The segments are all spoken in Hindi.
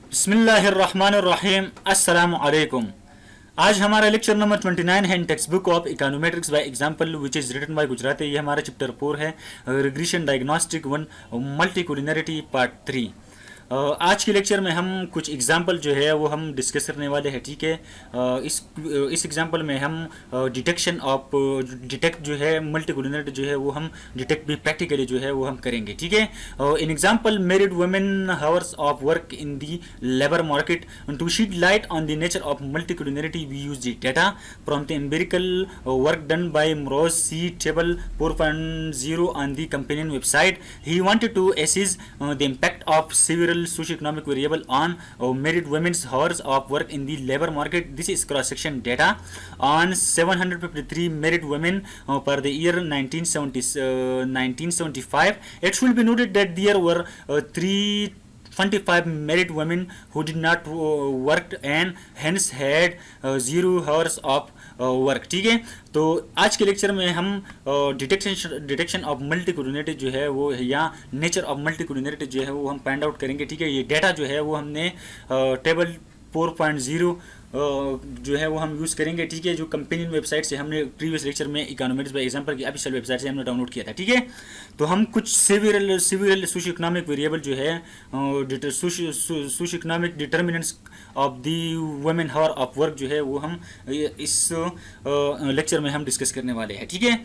बिस्मिल्लाहिर्रहमानिर्रहीम अस्सलामु अलैकुम। आज हमारा लेक्चर नंबर 29 है in text book of econometrics by example which is written by Gujarati. ये हमारा चैप्टर 4 है, रिग्रेशन डायग्नोस्टिक 1 मल्टीकोलिनरिटी पार्ट 3। आज के लेक्चर में हम कुछ एग्जांपल जो है वो हम डिस्कस करने वाले हैं, ठीक है। इस एग्जांपल में हम डिटेक्ट जो है मल्टीकोलिनरिटी जो है वो हम डिटेक्ट भी प्रैक्टिकली जो है वो हम करेंगे, ठीक है। In example married women hours of work in the labour market to shed light on the nature of multicollinearity we use the data from the empirical work done by Mroz see table 4.0 on the companion website. He wanted to assess the impact of several socio-economic variable on married women's hours of work in the labor market. This is cross-section data on 753 married women per the year 1975. It should be noted that there were 325 married women who did not work and hence had 0 hours of work, ठीक है। तो आज के लेक्चर में हम डिटेक्शन ऑफ मल्टीकोलिनरिटी जो है वो या नेचर ऑफ मल्टीकोलिनरिटी जो है वो हम फाइंड आउट करेंगे, ठीक है। ये डेटा जो है वो हमने टेबल 4.0 जो है वो हम यूज़ करेंगे, ठीक है, जो कंपेनियन वेबसाइट से हमने प्रीवियस लेक्चर में इकोनॉमिक्स बाय एग्जांपल की ऑफिशियल वेबसाइट से हमने डाउनलोड किया था, ठीक है। तो हम कुछ सिविल सोशियो इकोनॉमिक वेरिएबल जो है socio economic determinants of the women hour of work जो है वो हम इस लेक्चर में हम डिस्कस करने वाले हैं, ठीक है।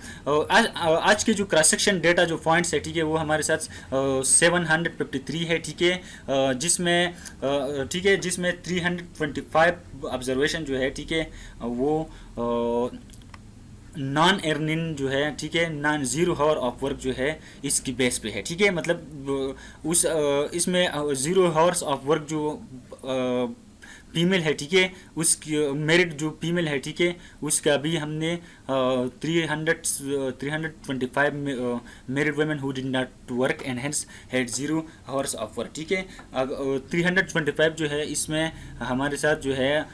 आज के जो क्रॉस सेक्शन डेटा जो पॉइंट्स है, ठीक है, वो हमारे साथ 753 है, ठीक है, जिसमें 325 ऑब्जर्वेशन जो है, ठीक है, वो नॉन अर्निंग जो है, ठीक है, non zero hour of work जो है इसकी बेस पे है, ठीक है। मतलब इसमें जीरो हावर्स ऑफ वर्क जो फीमेल है, ठीक है, उसकी मेरिड जो फीमेल है, ठीक है, उसका भी हमने 325 married women who did not work and hence had 0 hours of work, ठीक है। 325 जो है इसमें हमारे साथ जो है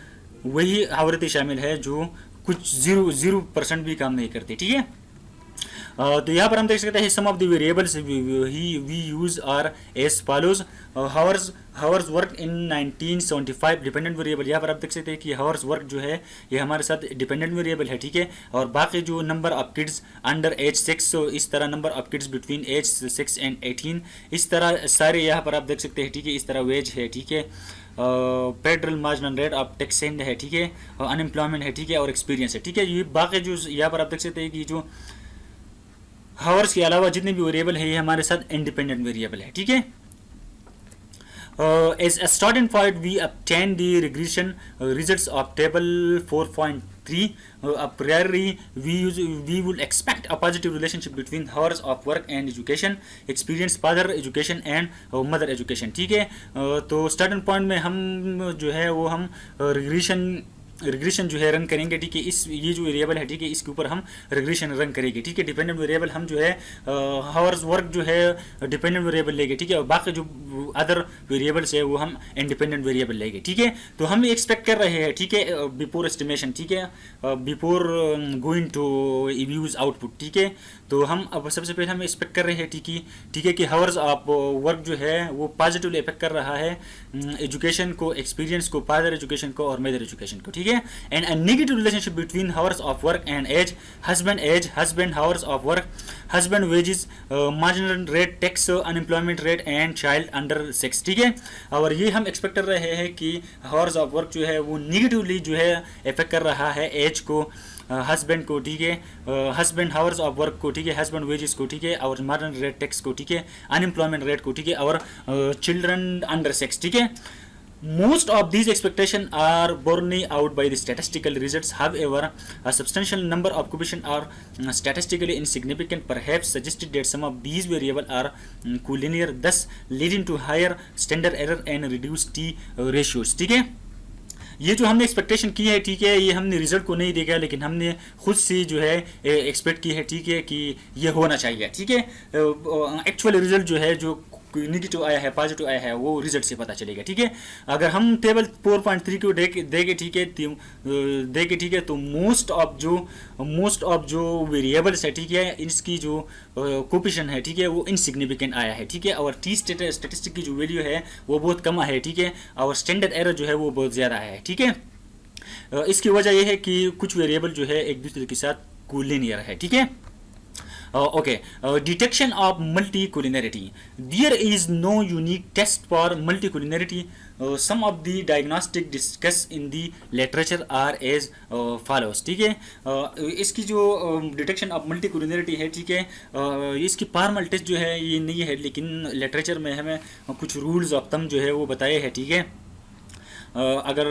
वही आवृत्ति शामिल है जो कुछ 0% भी काम नहीं करते, ठीक है। तो यहाँ पर हम देख सकते हैं some of the variables we use are as follows. Hours work in 1975 dependent variable, यहाँ पर आप देख सकते हैं कि हावर्स वर्क जो है ये हमारे साथ डिपेंडेंट वेरिएबल है, ठीक है। और बाकी जो number of kids under age 6, इस तरह number of kids between age 6 and 18, इस तरह सारे यहाँ पर आप देख सकते हैं, ठीक है। इस तरह वेज है, ठीक है, फेडरल मार्जिनल रेट ऑफ टैक्सेंड है, ठीक है, अनएम्प्लॉयमेंट है, ठीक है, और एक्सपीरियंस है, ठीक है। ये बाकी जो यहाँ पर आप देख सकते हैं कि जो हावर्स के अलावा जितने भी वेरिएबल है ये हमारे साथ इंडिपेंडेंट वेरिएबल है, ठीक है। As a starting point, we obtain the regression results of table 4.3. A priori, we will expect a positive relationship between hours of work and education, experience, father education and mother education, ठीक है। तो starting point में हम जो है वो हम रिग्रेशन जो है रन करेंगे, ठीक है। ये जो वेरिएबल है, ठीक है, इसके ऊपर हम रिग्रेशन रन करेंगे, ठीक है। डिपेंडेंट वेरिएबल हम जो है हावर्स वर्क जो है डिपेंडेंट वेरिएबल लेंगे, ठीक है, और बाकी जो अदर वेरिएबल्स है वो हम इंडिपेंडेंट वेरिएबल लेंगे, ठीक है। तो हम एक्सपेक्ट कर रहे हैं, ठीक है, बिफोर एस्टिमेशन, ठीक है, before going to use output, ठीक है। तो हम अब सबसे पहले हम एक्सपेक्ट कर रहे हैं, ठीक है, कि हावर्स ऑफ वर्क जो है वो पॉजिटिवली इफेक्ट कर रहा है एजुकेशन को, एक्सपीरियंस को, फादर एजुकेशन को और मदर एजुकेशन को, ठीक है। And a negative relationship between hours of work and age, husband hours of work, husband wages, marginal rate, tax, unemployment rate and child under 6, ठीक है। और ये हम एक्सपेक्ट कर रहे हैं कि हावर्स ऑफ वर्क जो है वो निगेटिवली जो है इफेक्ट कर रहा है एज को, हस्बैंड को, ठीक है, हस्बैंड हावर्स ऑफ वर्क को, ठीक है, हस्बैंड वेजेस को, ठीक है, और मार्जिनल रेट टैक्स को, ठीक है, अनएम्प्लॉयमेंट रेट को, ठीक है, और चिल्ड्रन अंडर 6, ठीक है। Most of these expectations are borne out by the statistical results. However, a substantial number of coefficients are statistically insignificant, perhaps suggested that some of these variables are collinear, thus leading to higher standard error and reduced t ratios, ठीक है। ये जो हमने एक्सपेक्टेशन की है, ठीक है, ये हमने रिजल्ट को नहीं देखा, लेकिन हमने खुद से जो है एक्सपेक्ट की है, ठीक है, कि ये होना चाहिए, ठीक है। एक्चुअल रिजल्ट जो है जो निगेटिव आया है पॉजिटिव आया है वो रिजल्ट से पता चलेगा, ठीक है। अगर हम टेबल 4.3 को देखें, ठीक है, तो मोस्ट ऑफ जो वेरिएबल्स है, ठीक है, इसकी जो कोफिशिएंट है, ठीक है, वो इनसिग्निफिकेंट आया है, ठीक है, और टी स्टैटिस्टिक की जो वैल्यू है वो बहुत कम है, ठीक है, और स्टैंडर्ड एरर जो है वो बहुत ज़्यादा है, ठीक है। इसकी वजह यह है कि कुछ वेरिएबल जो है एक दूसरे के साथ कोलिनियर है, ठीक है। Detection of multicollinearity. There is no unique test for multicollinearity. Some of the diagnostic discussed in the literature are as follows, ठीक है। इसकी जो डिटेक्शन ऑफ मल्टीकोलिनरिटी है, ठीक है, इसकी फॉर्मल टेस्ट जो है ये नहीं है, लेकिन लिटरेचर में हमें कुछ रूल्स ऑफ थंब जो है वो बताए हैं, ठीक है। अगर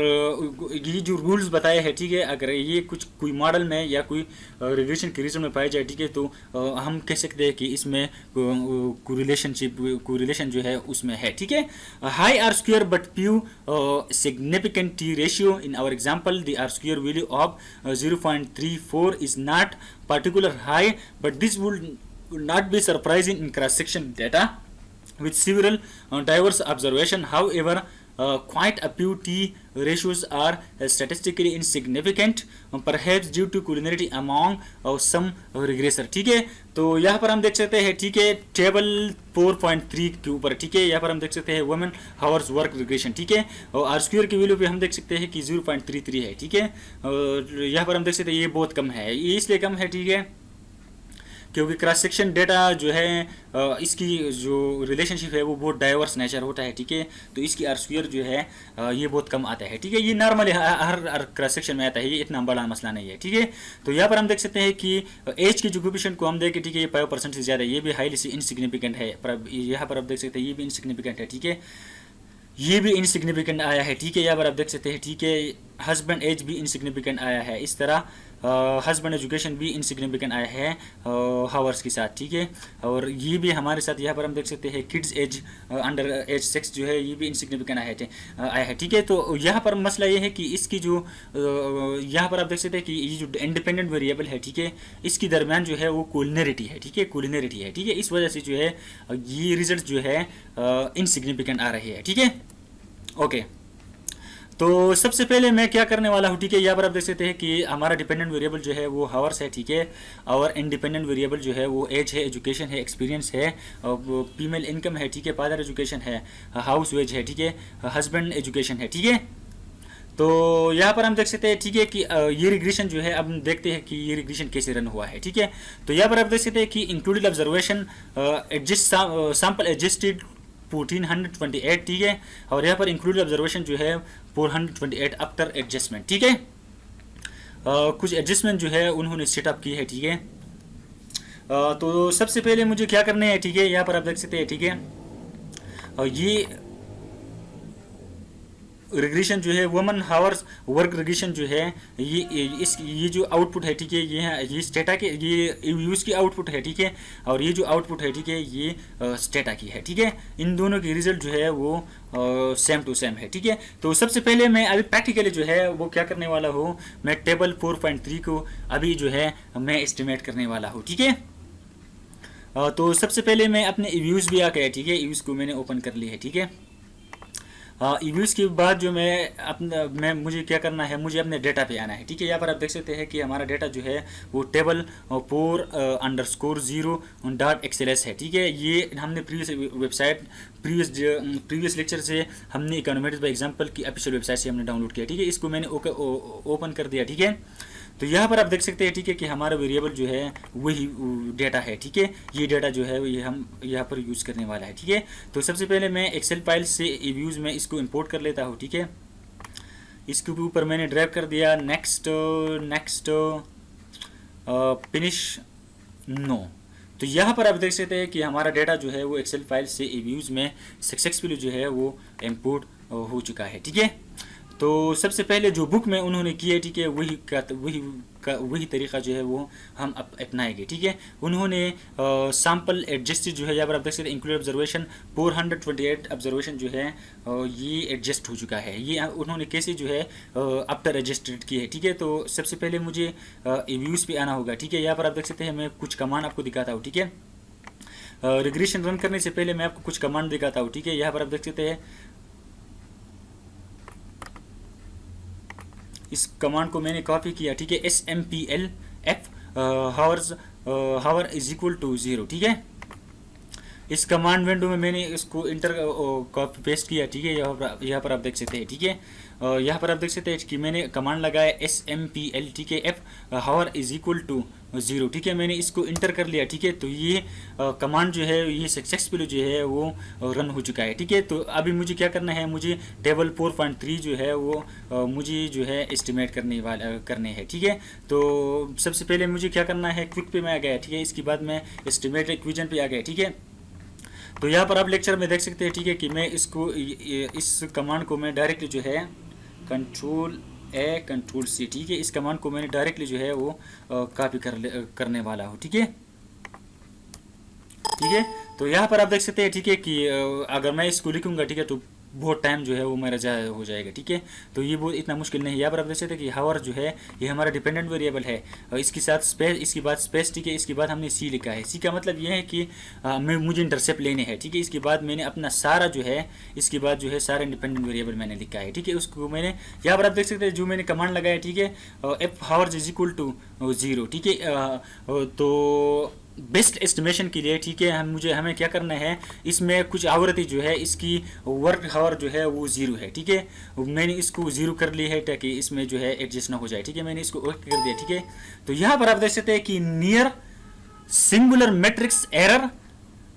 ये जो रूल्स बताए हैं, ठीक है, अगर ये कोई मॉडल में या कोई रिग्रेशन के रीजन में पाए जाए, ठीक है, तो हम कह सकते हैं कि इसमें कोरिलेशन जो है उसमें है, ठीक है। High R square but few significant T ratio in our example the R square value of 0.34 is not particular high, but this would not be surprising in cross-section data with several diverse observation. However, quite a few t ratios are statistically insignificant, perhaps due to collinearity among some regressor, ठीक है। तो यहाँ पर हम देख सकते हैं, ठीक है, टेबल 4.3 के ऊपर, ठीक है, यहाँ पर हम देख सकते हैं वुमेन हावर्स वर्क रिग्रेशन, ठीक है, और आर स्क्वायर की वैल्यू पे हम देख सकते हैं कि 0.33 है, ठीक है, और यहाँ पर हम देख सकते हैं ये बहुत कम है, ये इसलिए कम है, ठीक है, क्योंकि क्रॉस सेक्शन डेटा जो है इसकी जो रिलेशनशिप है वो बहुत डाइवर्स नेचर होता है, ठीक है, तो इसकी आर स्क्वायर जो है ये बहुत कम आता है, ठीक है, ये नॉर्मली हर क्रॉस सेक्शन में आता है, ये इतना बड़ा मसला नहीं है, ठीक है। तो यहाँ पर हम देख सकते हैं कि एज की जो कोफिशिएंट को हम देखें, ठीक है, ये 5% से ज़्यादा, ये भी हाईली इनसिग्निफिकेंट है, पर यहाँ पर आप देख सकते हैं ये भी इनसिग्निफिकेंट है, ठीक है, ये भी इनसिग्निफिकेंट आया है, ठीक है, यहाँ पर आप देख सकते हैं, ठीक है, हस्बैंड एज भी इनसिग्निफिकेंट आया है, इस तरह हस्बैंड एजुकेशन भी इनसिग्निफिकेंट आया है हावर्स के साथ, ठीक है, और ये भी हमारे साथ यहाँ पर हम देख सकते हैं किड्स एज अंडर एज 6 जो है ये भी इनसिग्निफिकेंट आया है, ठीक है। तो यहाँ पर मसला ये है कि इसकी जो यहाँ पर आप देख सकते हैं कि ये जो इंडिपेंडेंट वेरिएबल है, ठीक है, इसकी दरमियान जो है वो कोलिनरिटी है, ठीक है, कोलिनरिटी है, ठीक है, इस वजह से जो है ये रिजल्ट जो है इनसिग्निफिकेंट आ रही है, ठीक है। ओके, तो सबसे पहले मैं क्या करने वाला हूँ, ठीक है, यहाँ पर आप देख सकते हैं कि हमारा डिपेंडेंट वेरिएबल जो है वो हावर्स है, ठीक है, और इंडिपेंडेंट वेरिएबल जो है वो एज है, एजुकेशन है, एक्सपीरियंस है, फीमेल इनकम है, ठीक है, फादर एजुकेशन है, हाउस वेज है, ठीक है, हस्बैंड एजुकेशन है, ठीक है। तो यहाँ पर हम देख सकते हैं, ठीक है, कि ये रिग्रेशन जो है अब हम देखते हैं कि ये रिग्रेशन कैसे रन हुआ है, ठीक है। तो यहाँ पर आप देख सकते हैं कि included observation adjust sample adjusted 1428, ठीक है, और यहाँ पर इंक्लूडेड ऑब्जर्वेशन जो है 428 आफ्टर एडजस्टमेंट, ठीक है, कुछ एडजस्टमेंट जो है उन्होंने सेटअप की है, ठीक है। तो सबसे पहले मुझे क्या करना है, ठीक है, यहाँ पर आप देख सकते हैं, ठीक है, और ये रिग्रेशन जो है वुमन हावर्स वर्क रिग्रेशन जो है ये जो आउटपुट है, ठीक है, ये स्टेटा के ये यूज की आउटपुट है, ठीक है, और ये जो आउटपुट है, ठीक है, ये स्टेटा की है, ठीक है, इन दोनों की रिजल्ट जो है वो सेम टू सेम है, ठीक है। तो सबसे पहले मैं अभी प्रैक्टिकली जो है वो क्या करने वाला हूँ, मैं टेबल 4.3 को अभी जो है मैं एस्टिमेट करने वाला हूँ, ठीक है। तो सबसे पहले मैं अपने व्यूज़ भी आ गया, ठीक है, व्यूज़ को मैंने ओपन कर लिया है, ठीक है। व्यूज़ के बाद जो मैं मुझे क्या करना है, मुझे अपने डेटा पे आना है, ठीक है। यहाँ पर आप देख सकते हैं कि हमारा डेटा जो है वो टेबल 4_0.xls है, ठीक है। ये हमने प्रीवियस लेक्चर से हमने इकोनॉमेटिक्स बाय एग्जांपल की ऑफिशियल वेबसाइट से हमने डाउनलोड किया, ठीक है। इसको मैंने ओपन कर दिया, ठीक है। तो यहाँ पर आप देख सकते हैं, ठीक है, कि हमारा वेरिएबल जो है वही डेटा है, ठीक है, ये डेटा जो है ये हम यहाँ पर यूज़ करने वाला है, ठीक है। तो सबसे पहले मैं एक्सेल फाइल से व्यूज़ में इसको इंपोर्ट कर लेता हूँ, ठीक है। इसके ऊपर मैंने ड्रैग कर दिया, नेक्स्ट फिनिश नो। तो यहाँ पर आप देख सकते हैं कि हमारा डेटा जो है वो एक्सेल फाइल से व्यूज़ में सक्सेसफुली जो है वो इंपोर्ट हो चुका है, ठीक है। तो सबसे पहले जो बुक में उन्होंने किया है, ठीक है, वही तरीका जो है वो हम अपनाएंगे, ठीक है। उन्होंने सैंपल एडजस्टेड जो है, यहाँ पर आप देख सकते हैं इंक्लूड ऑब्जर्वेशन 428 ऑब्जर्वेशन जो है ये एडजस्ट हो चुका है। ये उन्होंने कैसे जो है आफ्टर एडजस्टेड की है, ठीक है। तो सबसे पहले मुझे व्यूज़ पे आना होगा, ठीक है। यहाँ पर आप देख सकते हैं मैं कुछ कमांड आपको दिखाता हूँ, ठीक है। रिग्रेशन रन करने से पहले मैं आपको कुछ कमांड दिखाता हूँ, ठीक है। यहाँ पर आप देख सकते हैं, इस कमांड को मैंने कॉपी किया, ठीक है। SMPLF hour is equal to 0, ठीक है। इस कमांड विंडो में मैंने इसको इंटर कॉपी पेस्ट किया, ठीक है। यहाँ पर आप देख सकते हैं, ठीक है। यहाँ पर आप देख सकते हैं कि मैंने कमांड लगाया SMPL, ठीक है, F hour is equal to 0, ठीक है। मैंने इसको इंटर कर लिया, ठीक है। तो ये कमांड जो है ये सक्सेसफुल जो है वो रन हो चुका है, ठीक है। तो अभी मुझे क्या करना है, मुझे टेबल 4.3 जो है वो मुझे जो है एस्टिमेट करने हैं, ठीक है। तो सबसे पहले मुझे क्या करना है, क्विक पे मैं आ गया, ठीक है। इसके बाद मैं एस्टिमेट इक्वेशन पे आ गया, ठीक है। तो यहाँ पर आप लेक्चर में देख सकते हैं, ठीक है, कि मैं इसको इस कमांड को मैं डायरेक्टली जो है Ctrl+A Ctrl+C, ठीक है। इस कमांड को मैंने डायरेक्टली जो है वो कॉपी करने वाला हूँ, ठीक है, ठीक है। तो यहाँ पर आप देख सकते हैं, ठीक है, कि अगर मैं इसको लिखूंगा, ठीक है, तो बहुत टाइम जो है वो मेरा हो जाएगा, ठीक है। तो ये बहुत इतना मुश्किल नहीं है। यहाँ पर आप देख सकते हैं कि हावर जो है ये हमारा डिपेंडेंट वेरिएबल है, और इसके साथ स्पेस, इसके बाद स्पेस, ठीक है। इसके बाद हमने सी लिखा है। सी का मतलब ये है कि मुझे इंटरसेप्ट लेने हैं, ठीक है। इसके बाद मैंने अपना सारा जो है, इसके बाद जो है सारा इंडिपेंडेंट वेरिएबल मैंने लिखा है, ठीक है। उसको मैंने यहाँ पर आप देख सकते हैं जो मैंने कमांड लगाया, ठीक है, F hour is equal to 0, ठीक है। तो बेस्ट एस्टिमेशन के लिए, ठीक है, हमें क्या करना है, इसमें कुछ आवृत्ति जो है इसकी वर्क हावर जो है वो 0 है, ठीक है। मैंने इसको 0 कर ली है ताकि इसमें जो है एडजस्ट ना हो जाए, ठीक है। मैंने इसको ओके कर दिया, ठीक है। तो यहाँ पर आप देख सकते हैं कि near singular matrix error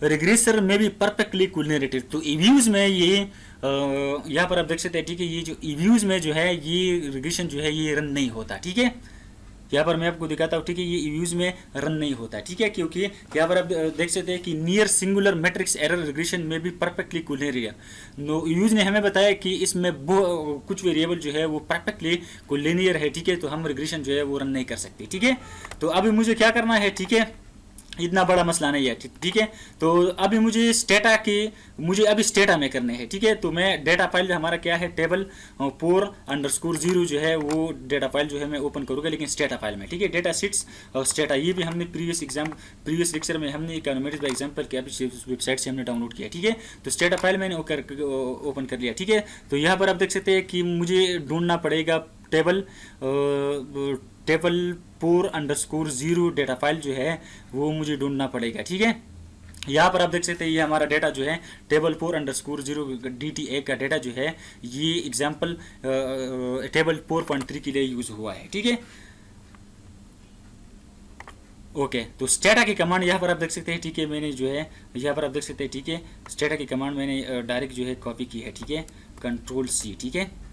regressor में भी परफेक्टली कोलिनेटेड। तो ईव्यूज में ये यहाँ पर आप देख सकते हैं, ठीक है, ये जो ईव्यूज में जो है ये रिग्रेशन जो है ये रन नहीं होता, ठीक है। यहाँ पर मैं आपको दिखाता हूँ, ठीक है, ये ईव्यूज में रन नहीं होता, ठीक है, क्योंकि यहाँ पर आप देख सकते हैं कि near singular matrix error regression में भी परफेक्टली कोलिनियर। नो ईव्यूज ने हमें बताया कि इसमें कुछ वेरिएबल जो है वो परफेक्टली कोलिनियर है, ठीक है। तो हम रिग्रेशन जो है वो रन नहीं कर सकते, ठीक है। तो अभी मुझे क्या करना है, ठीक है, इतना बड़ा मसला नहीं है, ठीक है। तो अभी मुझे स्टेटा में करने हैं, ठीक है। तो मैं डेटा फाइल हमारा क्या है, टेबल 4_0 जो है वो डेटा फाइल जो है मैं ओपन करूँगा, लेकिन स्टेटा फाइल में, ठीक है। डेटा शीट्स और स्टेटा ये भी हमने प्रीवियस लेक्चर में हमने इकोनॉमेटिक्स बाय एग्जांपल के वेबसाइट से हमने डाउनलोड किया, ठीक है। तो स्टेटा फाइल मैंने ओपन कर लिया, ठीक है। तो यहाँ पर आप देख सकते हैं कि मुझे ढूंढना पड़ेगा टेबल 4_0 डेटा फाइल जो है वो मुझे ढूंढना पड़ेगा, ठीक है। यहाँ पर आप देख सकते हैं ये हमारा डेटा जो है टेबल 4_0 DTA का डेटा जो है ये एग्जाम्पल टेबल 4.3 के लिए यूज हुआ है, ठीक है। ओके, तो स्टेटा की कमांड यहाँ पर आप देख सकते हैं, ठीक है। मैंने जो है यहाँ पर आप देख सकते हैं, ठीक है, स्टेटा की कमांड मैंने डायरेक्ट जो है कॉपी की है, ठीक है, Ctrl+C, ठीक है।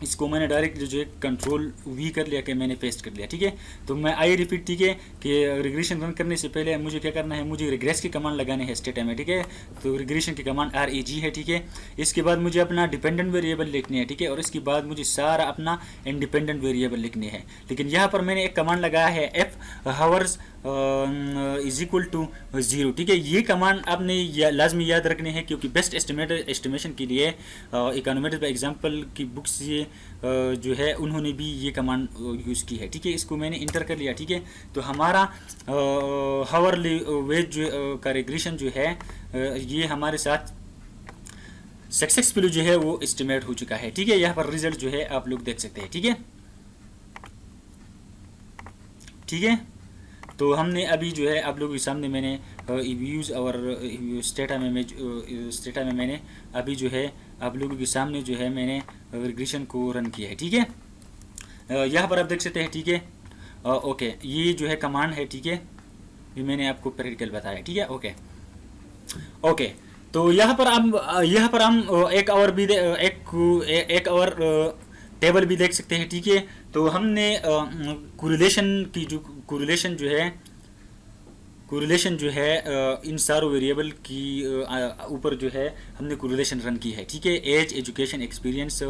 इसको मैंने डायरेक्ट जो है Ctrl+V कर लिया कि मैंने पेस्ट कर लिया, ठीक है। तो मैं आई रिपीट, ठीक है, कि रिग्रेशन रन करने से पहले मुझे क्या करना है, मुझे रिग्रेस की कमांड लगाने है स्टेटा में, ठीक है। तो रिग्रेशन की कमांड REG है, ठीक है। इसके बाद मुझे अपना डिपेंडेंट वेरिएबल लिखनी है, ठीक है, और इसके बाद मुझे सारा अपना इंडिपेंडेंट वेरिएबल लिखने है। लेकिन यहाँ पर मैंने एक कमांड लगाया है F hours is equal to 0, ठीक है। ये कमांड आपने लाजमी याद रखने हैं, क्योंकि बेस्ट एस्टिमेशन के लिए इकोनॉमेटिक्स बाय एग्जांपल की बुक्स ये जो है उन्होंने भी ये कमांड यूज़ की है, ठीक है। इसको मैंने इंटर कर लिया, ठीक है। तो हमारा हावरली वेज जो का रिग्रेशन जो है ये हमारे साथ सक्सेसफुली जो है वो एस्टिमेट हो चुका है, ठीक है। यहाँ पर रिजल्ट जो है आप लोग देख सकते हैं, ठीक है, ठीक है। तो हमने अभी जो है आप लोगों के सामने मैंने व्यूज़ और स्टेटा में मैंने अभी जो है आप लोगों के सामने जो है मैंने रिग्रेशन को रन किया है, ठीक है। यहाँ पर आप देख सकते हैं, ठीक है। ओके, ये जो है कमांड है, ठीक है, ये मैंने आपको प्रैक्टिकल बताया, ठीक है। ओके, तो यहाँ पर हम एक और टेबल भी देख सकते हैं, ठीक है। तो हमने कोरिलेशन जो है इन सारों वेरिएबल की ऊपर जो है हमने कोरिलेशन रन की है, ठीक है। Age, education, experience,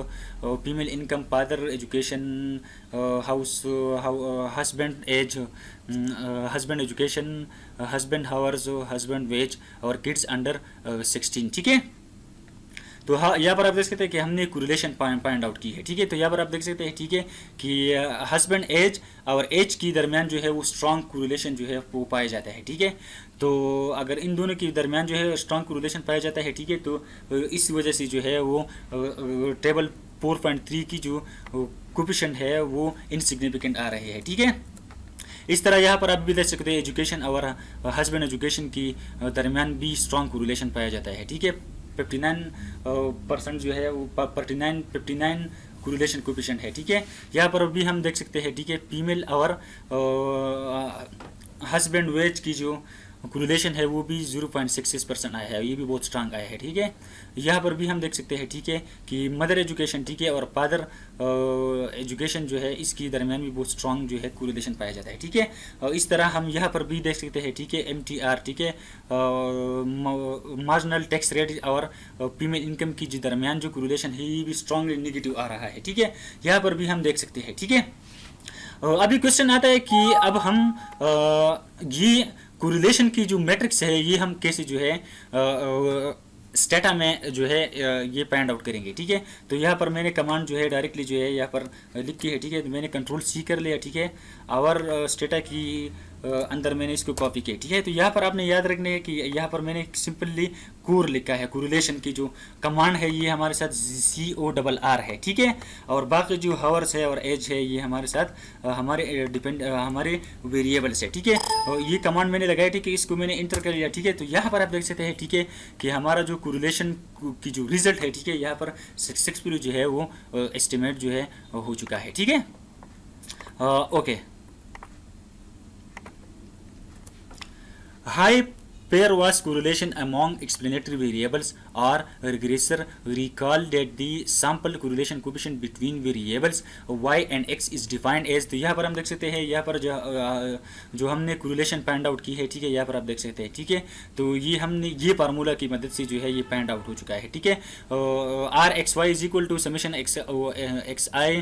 female income, father education, house, husband age, husband education, husband hours, husband wage और किड्स अंडर 16, ठीक है। तो हाँ, यहाँ पर आप देख सकते हैं कि हमने कोरिलेशन फाइंड आउट की है, ठीक है। तो यहाँ पर आप देख सकते हैं, ठीक है, कि हस्बैंड एज और एज के दरमियान जो है वो स्ट्रॉन्ग कोरिलेशन जो है वो पाया जाता है, ठीक है। तो अगर इन दोनों के दरमियान जो है स्ट्रॉन्ग कोरिलेशन पाया जाता है, ठीक है, तो इस वजह से जो है वो टेबल 4.3 की जो कोफिशिएंट है वो इनसिग्निफिकेंट आ रहे हैं, ठीक है। इस तरह यहाँ पर आप भी देख सकते हैं एजुकेशन और हस्बैंड एजुकेशन की दरमियान भी स्ट्रॉन्ग कोरिलेशन पाया जाता है, ठीक है। 59% जो है वो 59 कोरिलेशन कोफिशिएंट है, ठीक है। यहाँ पर भी हम देख सकते हैं, ठीक है, फीमेल और हस्बैंड वेज की जो कोरिलेशन है वो भी 0.66% आया है, ये भी बहुत स्ट्रांग आया है, ठीक है। यहाँ पर भी हम देख सकते हैं, ठीक है, कि मदर एजुकेशन, ठीक है, और फादर एजुकेशन जो है इसकी दरमियान भी बहुत स्ट्रांग जो है कोरिलेशन पाया जाता है, ठीक है। और इस तरह हम यहाँ पर भी देख सकते हैं, ठीक है, MTR, ठीक है, मार्जिनल टैक्स रेट और फीमेल इनकम की जो दरमियान जो कोरिलेशन है ये भी स्ट्रांगली नेगेटिव आ रहा है, ठीक है। यहाँ पर भी हम देख सकते हैं, ठीक है। अभी क्वेश्चन आता है कि अब हम ये कोरिलेशन की जो मैट्रिक्स है ये हम कैसे जो है स्टेटा में जो है ये फाइंड आउट करेंगे, ठीक है। तो यहाँ पर मैंने कमांड जो है डायरेक्टली जो है यहाँ पर लिखी है, ठीक है। तो मैंने Ctrl+C कर लिया, ठीक है, और स्टेटा की अंदर मैंने इसको कॉपी किया, ठीक है। तो यहाँ पर आपने याद रखना है कि यहाँ पर मैंने सिंपली कोर लिखा है, कोरिलेशन की जो कमांड है ये हमारे साथ CORR है, ठीक है। और बाकी जो हावर्स है और एज है ये हमारे साथ हमारे वेरिएबल्स है, ठीक है। और ये कमांड मैंने लगाया, ठीक है, इसको मैंने इंटर कर लिया, ठीक है। तो यहाँ पर आप देख सकते हैं, ठीक है, कि हमारा जो कोरिलेशन की जो रिजल्ट है, ठीक है, यहाँ पर सक्सेसफुली जो है वो एस्टिमेट जो है हो चुका है, ठीक है। Okay, high pairwise correlation among explanatory variables or regressor recall that the sample correlation coefficient between variables y and x is defined as। तो यहाँ पर हम देख सकते हैं, यहाँ पर जो हमने correlation फाइंड आउट की है, ठीक है, यहाँ पर आप देख सकते हैं, ठीक है। तो ये हमने ये फार्मूला की मदद से जो है ये फाइंड आउट हो चुका है, ठीक है। RXY is equal to summation XI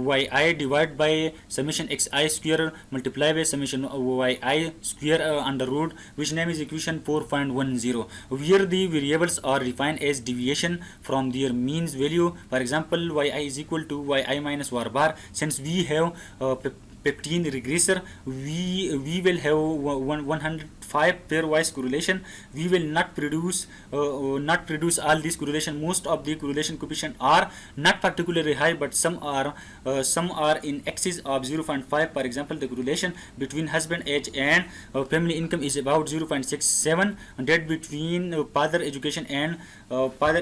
YI divide by summation XI square multiply by summation YI square under root which name is equation 4.10, where the variables are defined as deviation from their means value. For example, yi is equal to yi minus var bar. Since we have 15 regressor, we will have 105 pairwise correlation. We will not produce all these correlation. Most of the correlation coefficient are not particularly high, but some are in excess of 0.5. For example, the correlation between husband age and family income is about 0.67, and that between father education and mother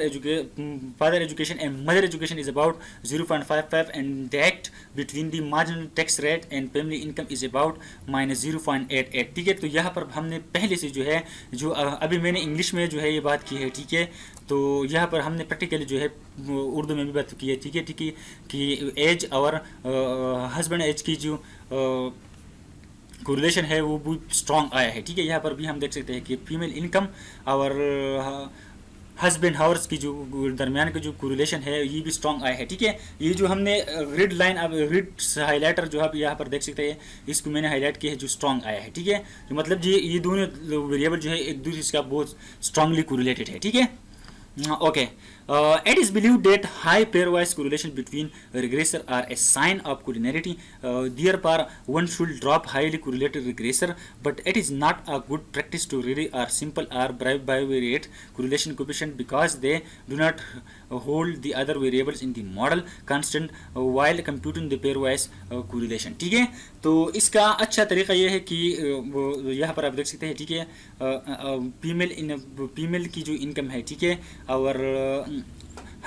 education is about 0.55, and that between the marginal tax rate and family income is about -0.88, ठीक है। तो यहाँ पर हमने पहले से जो है जो अभी मैंने इंग्लिश में जो है ये बात की है, ठीक है। तो यहाँ पर हमने प्रैक्टिकली जो है उर्दू में भी बात की है, ठीक है, ठीक है, कि एज और हस्बैंड एज की जो कोरिलेशन है वो भी स्ट्रॉन्ग आया है, ठीक है। यहाँ पर भी हम देख सकते हैं कि फीमेल इनकम और हस्बैंड हावर्स की जो दरमियान का जो कोरिलेशन है ये भी स्ट्रॉन्ग आया है, ठीक है। ये जो हमने रेड लाइन अब रेड हाईलाइटर जो आप यहाँ पर देख सकते हैं इसको मैंने हाईलाइट किया है जो स्ट्रॉन्ग आया है, ठीक है। तो मतलब ये दोनों वेरिएबल जो है एक दूसरे से बहुत स्ट्रांगली कोरिलेटेड है, ठीक है। Okay. It is believed that high pairwise correlation between regressor are a sign of collinearity. Therefore, one should drop highly correlated regressor, but it is not a good practice to really or simple or bivariate correlation coefficient because they do not hold the other variables in the model constant while computing the pairwise correlation, ठीक है। तो इसका अच्छा तरीका यह है कि यहाँ पर आप देख सकते हैं, ठीक है, फीमेल की जो इनकम है, ठीक है, और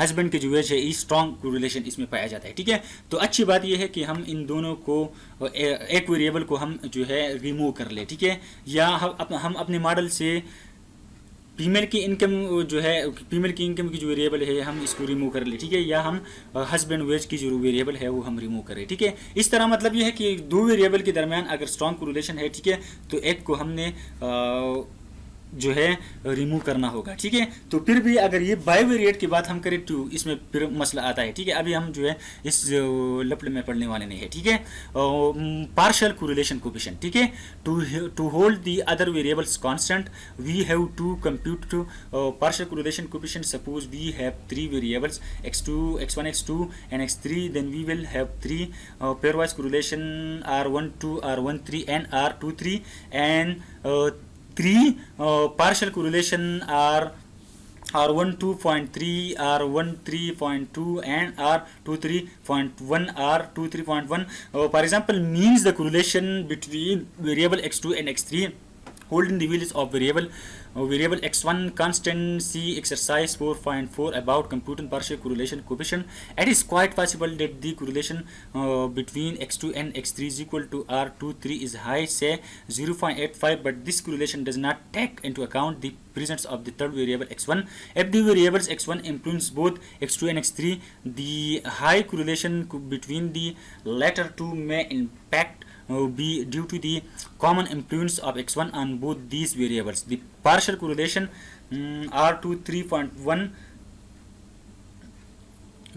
हस्बैंड की जो वेज है ये स्ट्रॉन्ग कोरिलेशन इसमें पाया जाता है, ठीक है। तो अच्छी बात यह है कि हम इन दोनों को एक वेरिएबल को हम जो है रिमूव कर ले, ठीक है, या हम अपने मॉडल से फीमेल की इनकम जो है फीमेल की इनकम की जो वेरिएबल है हम इसको रिमूव कर ले, ठीक है, या हम हस्बैंड वेज की जो वेरिएबल है वो हम रिमूव करें, ठीक है। इस तरह मतलब ये है कि दो वेरिएबल के दरमियान अगर स्ट्रॉन्ग कोरिलेशन है, ठीक है, तो एक को हमने जो है रिमूव करना होगा, ठीक है। तो फिर भी अगर ये बाइवेरिएट की बात हम करें तो इसमें फिर मसला आता है, ठीक है। अभी हम जो है इस लफड़े में पढ़ने वाले नहीं है, ठीक है। पार्शियल कोरिलेशन कोएफिशिएंट, ठीक है। To hold the other variables constant we have to compute to partial correlation coefficient. Suppose we have three variables x2 x1 x2 and x3, then we will have three pairwise correlation r12 r13 and r23 and three partial correlation are R12.3, R13.2 and R23.1, R23.1. For example, means the correlation between variable x2 and x3 holding the values of variable x1 constant. See exercise 4.4 about computing partial correlation coefficient. It is quite possible that the correlation between x2 and x3 is equal to r23 is high, say 0.85, but this correlation does not take into account the presence of the third variable x1. If the variables x1 influence both x2 and x3, the high correlation between the latter two may impact be due to the common influence of x1 on both these variables. The partial correlation R23.1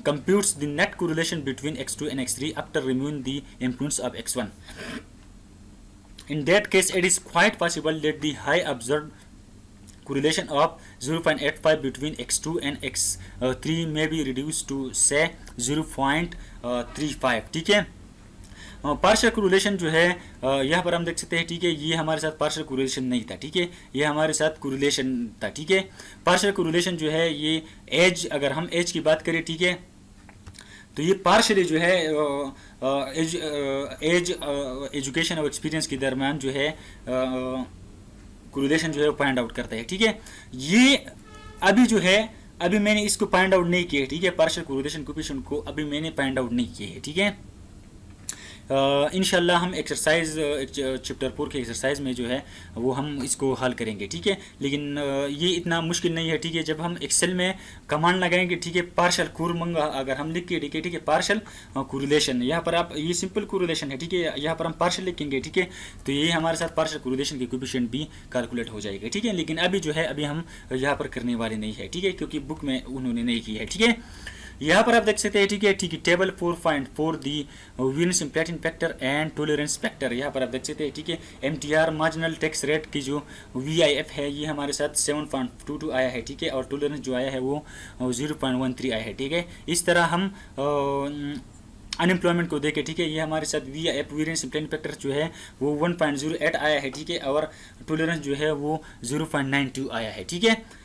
computes the net correlation between x2 and x3 after removing the influence of x1. In that case, it is quite possible that the high observed correlation of 0.85 between x2 and x3 may be reduced to say 0.35, ठीक है। पार्शियल कोरिलेशन जो है यहाँ पर हम देख सकते हैं, ठीक है। ये हमारे साथ पार्शियल कोरिलेशन नहीं था, ठीक है। ये हमारे साथ कोरिलेशन था, ठीक है। पार्शियल कोरिलेशन जो है ये एज, अगर हम एज की बात करें, ठीक है, तो ये पार्शियली जो है एज एजुकेशन और एक्सपीरियंस के दरमियान जो है कोरिलेशन जो है फाइंड आउट करता है, ठीक है। ये अभी जो है अभी मैंने इसको फाइंड आउट नहीं किया है, ठीक है। पार्शियल कोरिलेशन कोएफिशिएंट को अभी मैंने फाइंड आउट नहीं किया है, ठीक है। इंशाल्लाह हम एक्सरसाइज चैप्टर 4 के एक्सरसाइज में जो है वो हम इसको हल करेंगे, ठीक है। लेकिन ये इतना मुश्किल नहीं है, ठीक है। जब हम एक्सेल में कमांड लगाएंगे, ठीक है, पार्शियल कोर अगर हम लिख के, ठीक है, पार्शियल कोरिलेशन, यहाँ पर आप ये सिंपल कोरिलेशन है, ठीक है, यहाँ पर हम पार्शियल लिखेंगे, ठीक है। तो ये हमारे साथ पार्शियल कोरिलेशन की कोएफिशिएंट भी कैलकुलेट हो जाएगा, ठीक है। लेकिन अभी जो है अभी हम यहाँ पर करने वाले नहीं है, ठीक है, क्योंकि बुक में उन्होंने नहीं की है, ठीक है। यहाँ पर आप देख सकते हैं, ठीक है, ठीक है। Table 4.4 the variance in प्लेटिन factor and tolerance factor, यहाँ पर आप देख सकते हैं, ठीक है। MTR मार्जिनल टैक्स रेट की जो VIF है ये हमारे साथ 7.22 आया है, ठीक है। और टॉलरेंस जो आया है वो 0.13 आया है, ठीक है। इस तरह हम अनएम्प्लॉयमेंट को देखें, ठीक है, ये हमारे साथ VIF वेरिएंस इन प्लेटिन फैक्टर जो है वो 1.08 आया है, ठीक है। और टॉलरेंस जो है वो 0.92 आया है, ठीक है।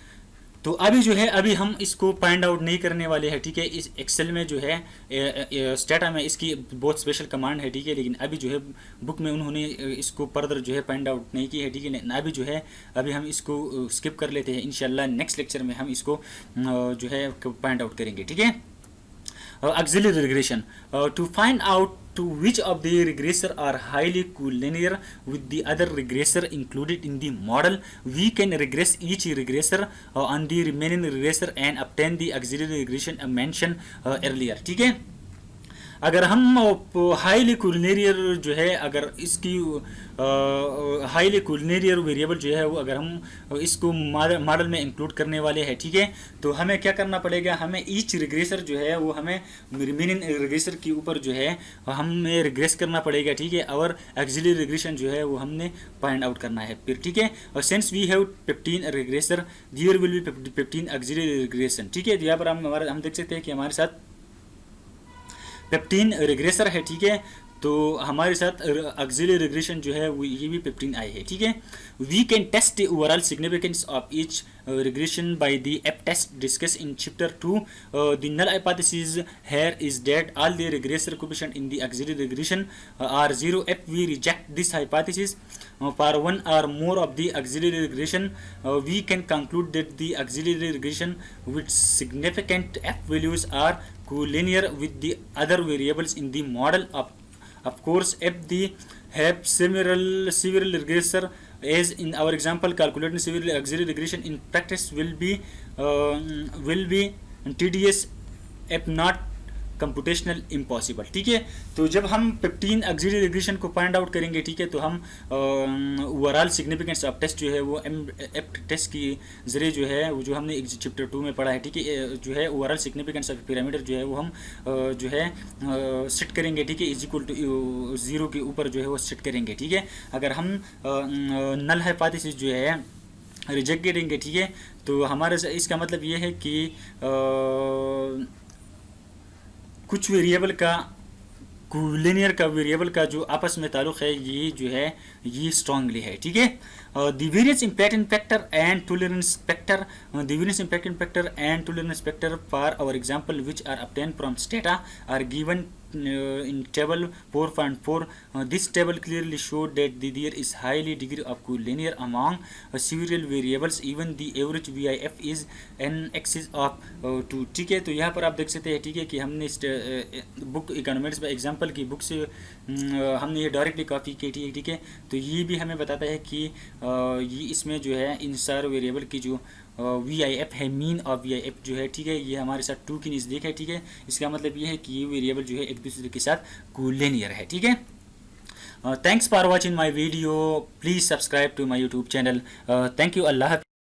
तो अभी जो है अभी हम इसको फाइंड आउट नहीं करने वाले हैं, ठीक है। इस एक्सेल में जो है स्टेटा में इसकी बहुत स्पेशल कमांड है, ठीक है। लेकिन अभी जो है बुक में उन्होंने इसको फर्दर जो है फाइंड आउट नहीं की है, ठीक है। अभी जो है अभी हम इसको स्किप कर लेते हैं। इंशाल्लाह नेक्स्ट लेक्चर में हम इसको जो है फाइंड आउट करेंगे, ठीक है। Auxiliary regression, to find out to which of the regressor are highly collinear with the other regressor included in the model, we can regress each regressor on the remaining regressor and obtain the auxiliary regression mentioned earlier, ठीक है। अगर हम हाईली कोलिनेरियर जो है अगर इसकी हाईली कोलिनेरियर वेरिएबल जो है वो अगर हम इसको मॉडल में इंक्लूड करने वाले हैं, ठीक है, तो हमें क्या करना पड़ेगा, हमें ईच रिग्रेसर जो है वो हमें रिमेनिंग रिग्रेसर के ऊपर जो है हमें रिग्रेस करना पड़ेगा, ठीक है। और एक्सिलरी रिग्रेशन जो है वो हमने फाइंड आउट करना है फिर, ठीक है। और since we have 15 regressor there will be 15 auxiliary regression, ठीक है। यहाँ पर हम देख सकते हैं कि हमारे साथ 15 रिग्रेसर है, ठीक है। तो हमारे साथ ऑक्सिलरी रिग्रेशन जो है वो ये भी 15 आए हैं, ठीक है। We can test the overall significance of each regression by the F test discussed in chapter 2. The null hypothesis here is that all the regressor coefficient in the auxiliary regression are 0. If we reject this hypothesis for one or more of the auxiliary regression, we can conclude that the auxiliary regression with significant F values are collinear with the other variables in the model. Of course, if they have several regressor, as in our example, calculating several auxiliary regression in practice will be tedious, if not computational impossible. ठीक है, तो जब हम 15 ऑक्सिलरी रिग्रेशन को फाइंड आउट करेंगे, ठीक है, तो हम ओवरऑल सिग्निफिकेंस ऑफ टेस्ट जो है वो एप्ट टेस्ट के जरिए जो है वो जो हमने चैप्टर 2 में पढ़ा है, ठीक है, जो है ओवरऑल सिग्निफिकेंस ऑफ पैरामीटर जो है वो हम जो है सेट करेंगे, ठीक है, इज इक्वल टू 0 के ऊपर जो है वो सेट करेंगे। ठीक है, अगर हम नल हाइपोथेसिस जो है रिजेक्ट करेंगे, ठीक है, तो हमारे इसका मतलब ये है कि कुछ वेरिएबल का कोलिनियर का वेरिएबल का जो आपस में ताल्लुक है ये जो है ये स्ट्रांगली है। ठीक है, the variance impact factor and tolerance factor, the variance impact factor and tolerance factor for our example which are obtained from Stata are given in table 4.4. This table clearly showed that there is highly degree of collinear among several variables. Even the average VIF is n axis of 2. ठीक है, तो यहाँ पर आप देख सकते हैं, ठीक है, कि हमने बुक इकोनॉमिक्स में एग्जाम्पल की बुक से हमने ये डायरेक्टली कॉपी की थी। ठीक है, तो ये भी हमें बताता है कि ये इसमें जो है इन सारे वेरिएबल की जो VIF है, मीन ऑफ VIF जो है, ठीक है, ये हमारे साथ 2 की नज़दीक है। ठीक है, इसका मतलब ये है कि ये वेरिएबल जो है एक दूसरे के साथ कोलिनियर है। ठीक है, thanks for watching my video, please subscribe to my YouTube channel. Thank you, Allah.